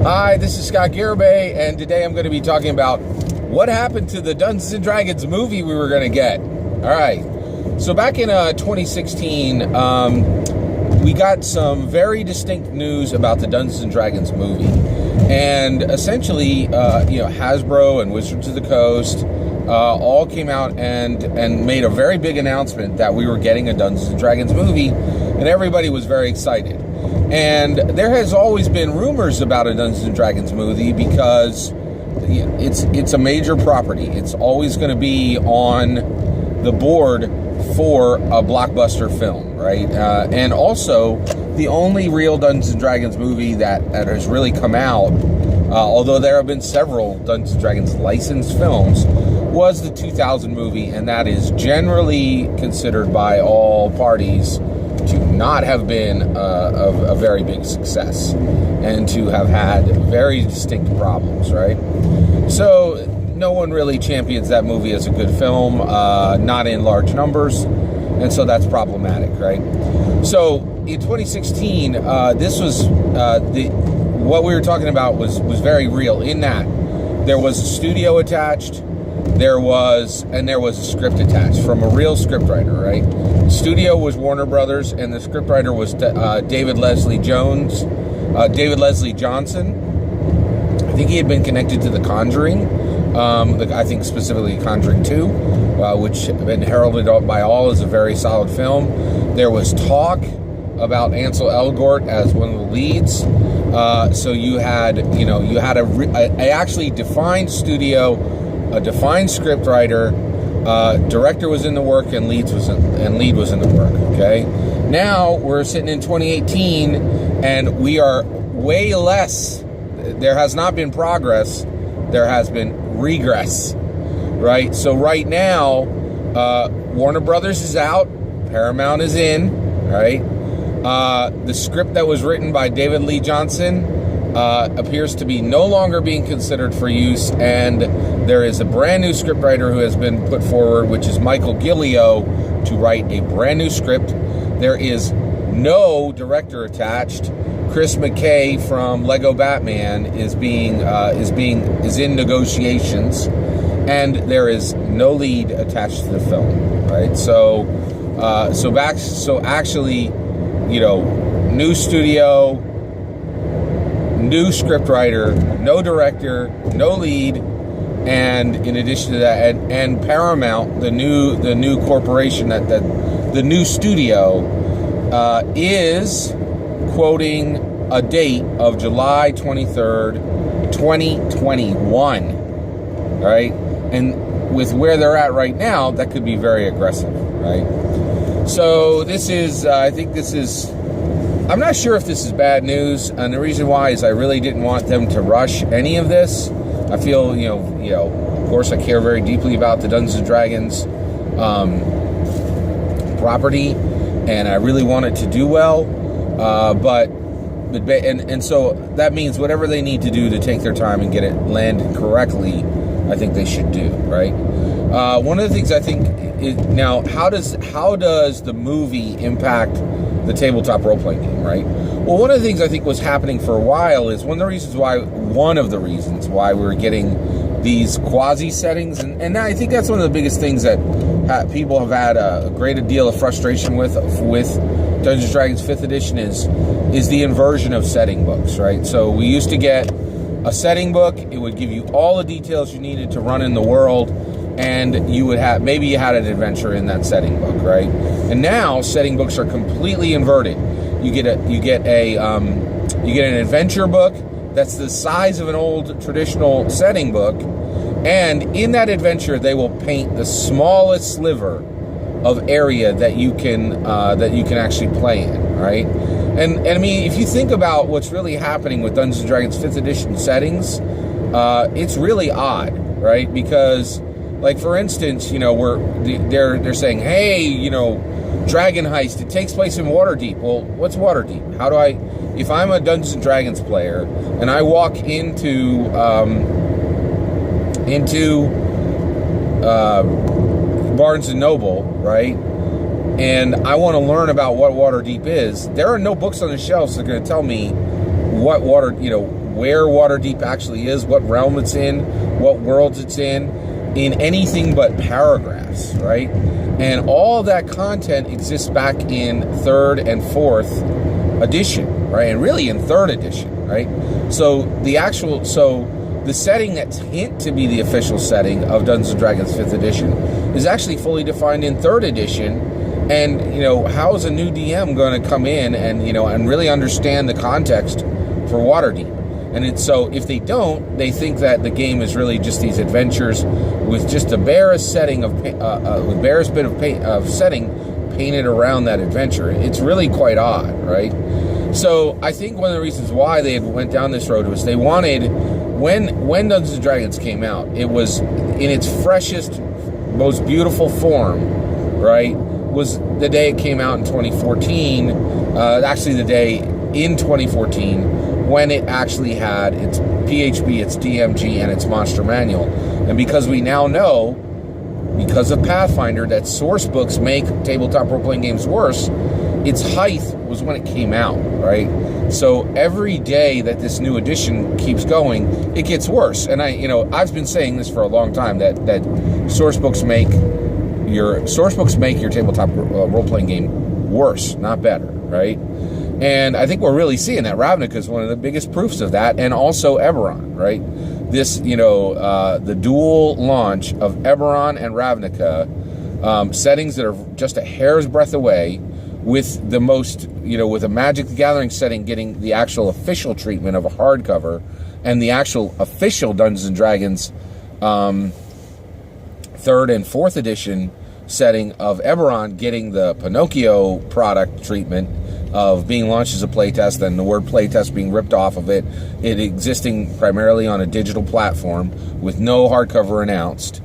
Hi, this is Scott Garibay, and today I'm going to be talking about what happened to the Dungeons & Dragons movie we were going to get. All right, so back in 2016, we got some very distinct news about the Dungeons & Dragons movie. And essentially, Hasbro and Wizards of the Coast all came out and made a very big announcement that we were getting a Dungeons & Dragons movie, and everybody was very excited. And there has always been rumors about a Dungeons & Dragons movie because it's a major property. It's always going to be on the board for a blockbuster film, right? And also, the only real Dungeons & Dragons movie that has really come out, although there have been several Dungeons & Dragons licensed films, was the 2000 movie, and that is generally considered by all parties to not have been a very big success and to have had very distinct problems, right? So no one really champions that movie as a good film, not in large numbers, and so that's problematic, right? So in 2016, this was what we were talking about was very real in that there was a studio attached. There was a script attached from a real scriptwriter, right? The studio was Warner Brothers, and the scriptwriter was David Leslie Johnson. I think he had been connected to The Conjuring, I think specifically Conjuring 2, which had been heralded by all as a very solid film. There was talk about Ansel Elgort as one of the leads. So you had a actually defined studio, a defined scriptwriter, director was in the work, and lead was in the work. Okay, now we're sitting in 2018, and we are way less. There has not been progress. There has been regress, right? So right now, Warner Brothers is out, Paramount is in, right? The script that was written by David Lee Johnson appears to be no longer being considered for use, and there is a brand new scriptwriter who has been put forward, which is Michael Gillio, to write a brand new script. There is no director attached. Chris McKay from Lego Batman is in negotiations, and there is no lead attached to the film, right? So actually, new studio, new scriptwriter, no director, no lead, and in addition to that, and Paramount, the new corporation the new studio is quoting a date of July 23rd, 2021. All right, and with where they're at right now, that could be very aggressive, right? So this is, I'm not sure if this is bad news, and the reason why is I really didn't want them to rush any of this. I feel, of course, I care very deeply about the Dungeons & Dragons property, and I really want it to do well, and so that means whatever they need to do to take their time and get it landed correctly, I think they should do, right? One of the things I think is, now, how does the movie impact the tabletop role-playing game, right? Well, one of the things I think was happening for a while is one of the reasons why we were getting these quasi settings, and I think that's one of the biggest things that people have had a great deal of frustration with Dungeons & Dragons 5th edition is the inversion of setting books, right? So we used to get a setting book. It would give you all the details you needed to run in the world, and you would have, maybe you had an adventure in that setting book, right? And now setting books are completely inverted. You get an adventure book that's the size of an old traditional setting book, and in that adventure they will paint the smallest sliver of area that you can actually play in, right? And I mean, if you think about what's really happening with Dungeons & Dragons 5th edition settings, it's really odd, right? Because, like, for instance, they're saying, hey, Dragon Heist, it takes place in Waterdeep. Well, what's Waterdeep? If I'm a Dungeons & Dragons player and I walk into Barnes & Noble, right, and I want to learn about what Waterdeep is, there are no books on the shelves that are going to tell me what where Waterdeep actually is, what realm it's in, what worlds it's in anything but paragraphs, right? And all that content exists back in 3rd and 4th edition, right? And really in 3rd edition, right? So the setting that's hint to be the official setting of Dungeons & Dragons 5th edition is actually fully defined in 3rd edition. And, how is a new DM going to come in and, and really understand the context for Waterdeep? And so if they don't, they think that the game is really just these adventures with just the barest setting with barest bit of setting painted around that adventure. It's really quite odd, right? So I think one of the reasons why they went down this road was they wanted, when Dungeons & Dragons came out, it was in its freshest, most beautiful form, right? Was the day it came out in 2014, actually the day in 2014, when it actually had its PHB, its DMG, and its Monster Manual. And because we now know, because of Pathfinder, that source books make tabletop role-playing games worse, its height was when it came out, right? So every day that this new edition keeps going, it gets worse. And I've been saying this for a long time, that source books make your tabletop role-playing game worse, not better, right? And I think we're really seeing that. Ravnica is one of the biggest proofs of that, and also Eberron, right? This, the dual launch of Eberron and Ravnica, settings that are just a hair's breadth away, with the most, with a Magic the Gathering setting getting the actual official treatment of a hardcover, and the actual official Dungeons & Dragons 3rd and 4th edition setting of Eberron getting the Pinocchio product treatment of being launched as a playtest, and the word playtest being ripped off of it existing primarily on a digital platform with no hardcover announced,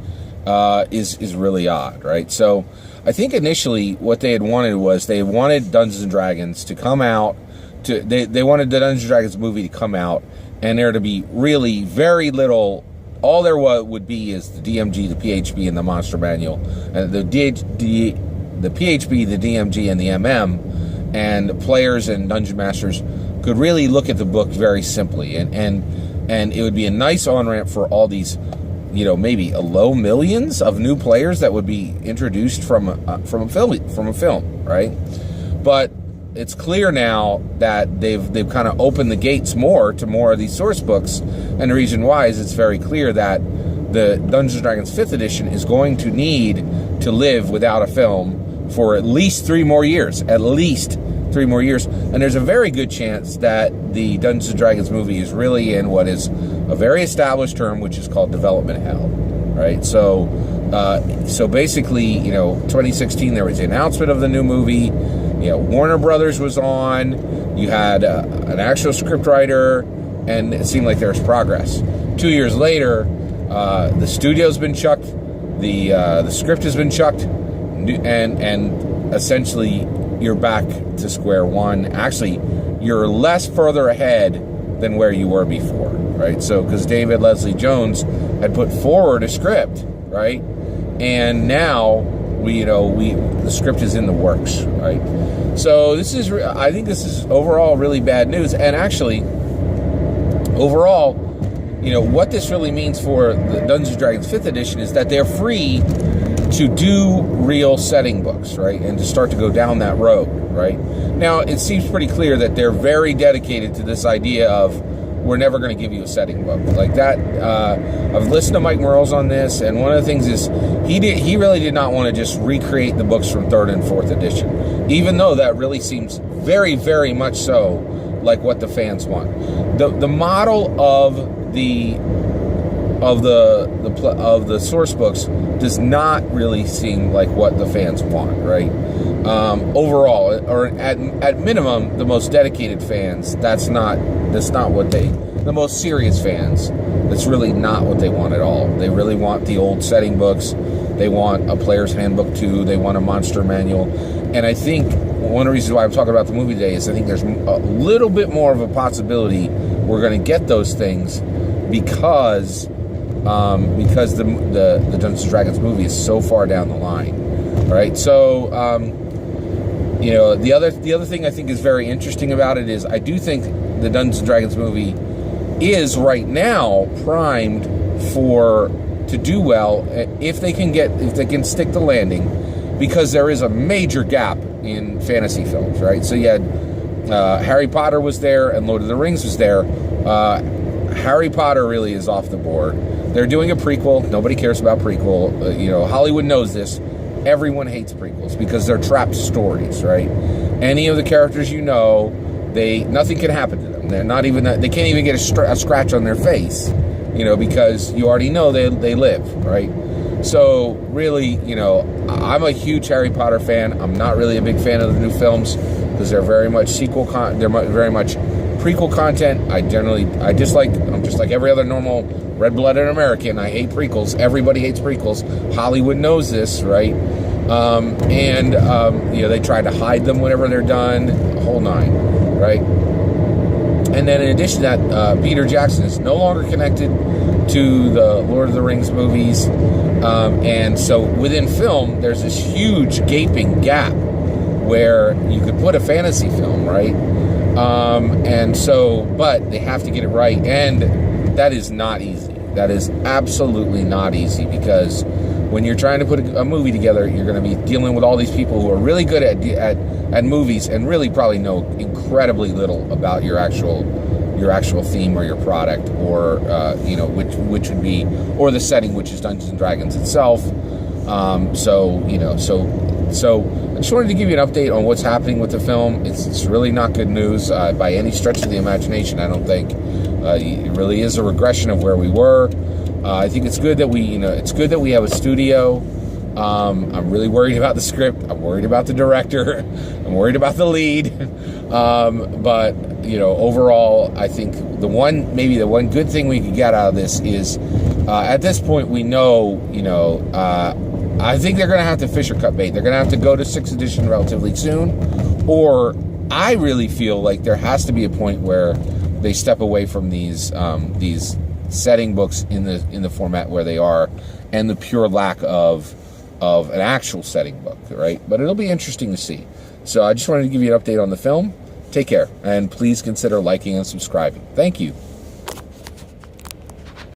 is really odd, right? So I think initially what they had wanted was they wanted Dungeons & Dragons to come out, they wanted the Dungeons & Dragons movie to come out, and there to be really very little. All there would be is the DMG, the PHB, and the Monster Manual. And the PHB, the DMG, and the MM, and players and dungeon masters could really look at the book very simply. And it would be a nice on-ramp for all these, maybe a low millions of new players that would be introduced from a film, right? But it's clear now that they've kind of opened the gates more to more of these source books, and the reason why is it's very clear that the Dungeons & Dragons 5th edition is going to need to live without a film for at least 3 more years. And there's a very good chance that the Dungeons & Dragons movie is really in what is a very established term, which is called development hell, right? So basically, 2016, there was the announcement of the new movie. Warner Brothers was on. You had an actual scriptwriter, and it seemed like there was progress. 2 years later, the studio's been chucked, the script has been chucked, and essentially you're back to square one. Actually, you're less further ahead than where you were before, right? So, because David Leslie Jones had put forward a script, right, and now the script is in the works, right? So I think this is overall really bad news. And actually, overall, what this really means for the Dungeons & Dragons 5th edition is that they're free to do real setting books, right? And to start to go down that road, right? Now, it seems pretty clear that they're very dedicated to this idea of, we're never going to give you a setting book like that. I've listened to Mike Mearls on this, and one of the things is he really did not want to just recreate the books from 3rd and 4th edition, even though that really seems very, very much so like what the fans want. The model of the source books does not really seem like what the fans want, right? Overall, or at minimum, the most dedicated fans, that's not what the most serious fans, that's really not what they want at all. They really want the old setting books. They want a player's handbook too. They want a monster manual. And I think one of the reasons why I'm talking about the movie today is I think there's a little bit more of a possibility we're going to get those things because the Dungeons & Dragons movie is so far down the line, right? So, the other thing I think is very interesting about it is I do think the Dungeons & Dragons movie is right now primed to do well if they can stick the landing, because there is a major gap in fantasy films, right? So you had Harry Potter was there and Lord of the Rings was there. Harry Potter really is off the board. They're doing a prequel. Nobody cares about prequel. Hollywood knows this. Everyone hates prequels because they're trapped stories, right? Any of the characters nothing can happen to them. They can't even get a scratch on their face, because you already know they live, right? So really, I'm a huge Harry Potter fan. I'm not really a big fan of the new films because they're very much they're very much prequel content. I'm just like every other normal red-blooded American. I hate prequels. Everybody hates prequels. Hollywood knows this, right? They try to hide them whenever they're done, the whole nine, right? And then in addition to that, Peter Jackson is no longer connected to the Lord of the Rings movies. And so within film, there's this huge gaping gap where you could put a fantasy film, right? But they have to get it right. And that is not easy. That is absolutely not easy, because when you're trying to put a movie together, you're going to be dealing with all these people who are really good at movies and really probably know incredibly little about your actual theme or your product, or which would be, or the setting, which is Dungeons and Dragons itself. So I just wanted to give you an update on what's happening with the film. It's really not good news by any stretch of the imagination. I don't think it really is a regression of where we were. I think it's good that we have a studio. I'm really worried about the script. I'm worried about the director. I'm worried about the lead. But overall, I think the one good thing we could get out of this is, at this point, we know, I think they're going to have to fish or cut bait. They're going to have to go to 6th edition relatively soon, or I really feel like there has to be a point where they step away from these setting books in the format where they are, and the pure lack of an actual setting book, right? But it'll be interesting to see. So I just wanted to give you an update on the film. Take care, and please consider liking and subscribing. Thank you.